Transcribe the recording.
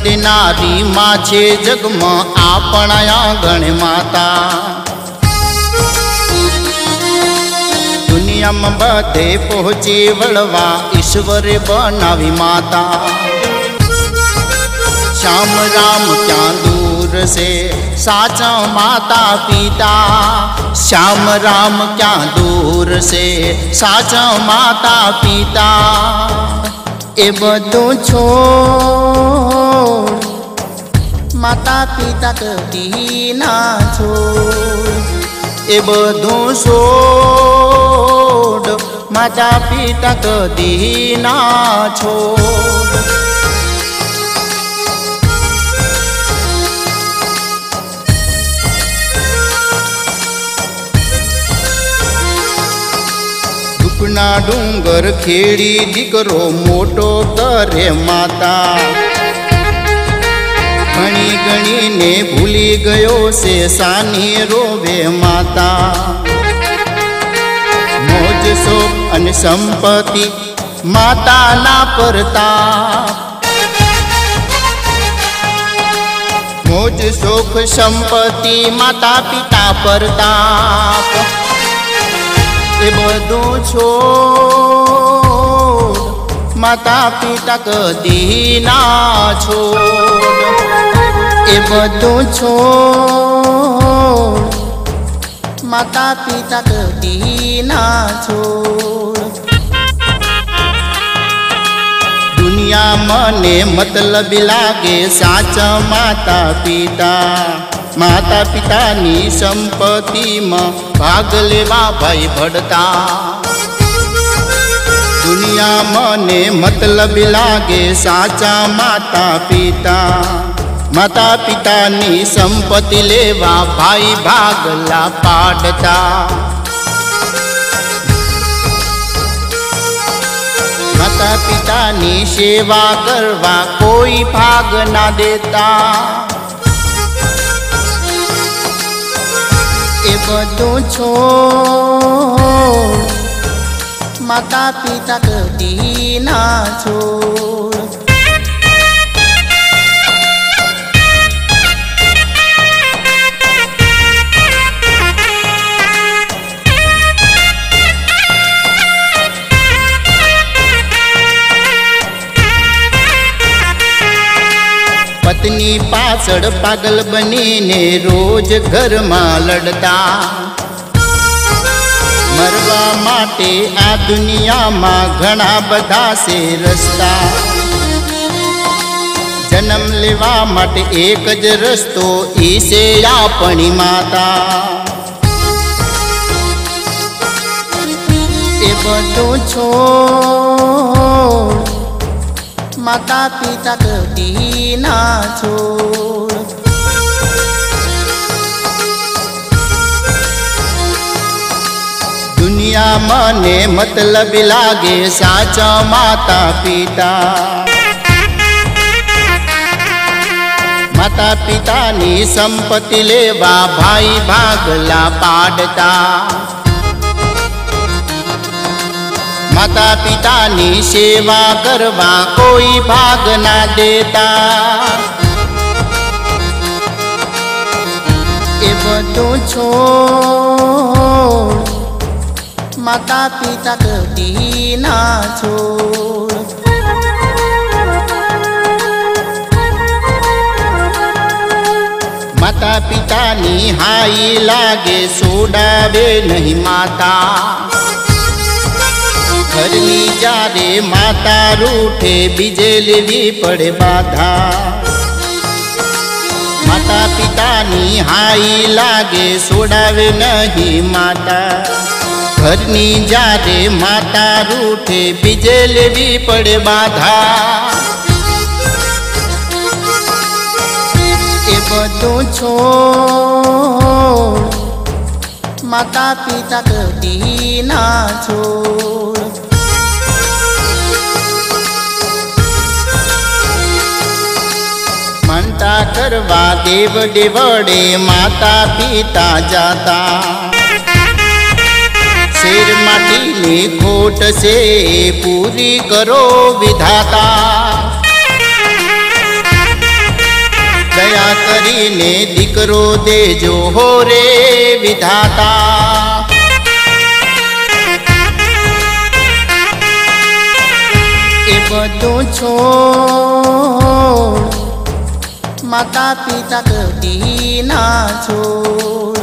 देनारी माँ छे जगमां आपणा आंगणे माता। दुनिया में बधे पहुंची वळवा ईश्वरे बनावी माता। श्याम राम क्या दूर से साचा माता पिता। श्याम राम क्या दूर से साचा माता पिता। ए बधुं छोड़ माता पिता कदी ना छोड़। ए बधुं छोड़ माता पिता कदी ना छोड़। दुखना डूंगर खेड़ी दीकरो मोटो करे माता। घणी घणी ने भूली गयो से सानी रोवे माता। मोज शोक अने संपत्ति माता ना परताप। मोज शोक संपत्ति माता पिता परताप। ए बधुं छोड़ माता पिता कदी ना छोड़। ए बधुं छोड़ माता पिता कदी ना छोड़। दुनिया मने मतलब लागे साचा माता पिता। माता पिता नी संपत्ति में भाग लेवा भाई भड़ता। दुनिया मने मतलब लागे साचा माता पिता। माता पिता नी संपत्ति लेवा भाई भागला पाड़ता। माता पिता नी सेवा करवा कोई भाग ना देता। ए बधुं छोड़ माता पिता कदी ना छोड़। पत्नी पाछड़ पागल बनी ने रोज घर में लड़ता। मरवा माटे आ दुनिया में घणा बधा से रस्ता। जन्म लेवा माटे एक ज रस्तो ई से आपणी माता। ए बधुं छोड़ माता पिता कदी ना छोड़। दुनिया मने मतलब लागे साचा माता पिता। माता पिता नी संपत्ति लेवा भाई भागला पाड़ता। माता पिता नी सेवा करवा कोई भाग ना देता। ए बधुं छोड़ माता पिता कदी ना छोड़। माता पिता नी हाई लागे सोडावे नहीं माता। घरनी जारे माता रूठे बीजे लेवी पड़े बाधा। माता पिता नी हाई लागे सोडावे नहीं माता। घरनी जारे माता रूठे बीजे लेवी पड़े बाधा। ए बधुं छोड़ माता पिता कदी ना छोड़। मनता करवा देव देवड़े माता पिता जाता। शेर माटी ने खोट से पूरी करो विधाता। કૃપા કરીને દીકરો દેજો હો રે વિધાતા. એ બધું છોડ માતા પિતા કદી ના છોડ.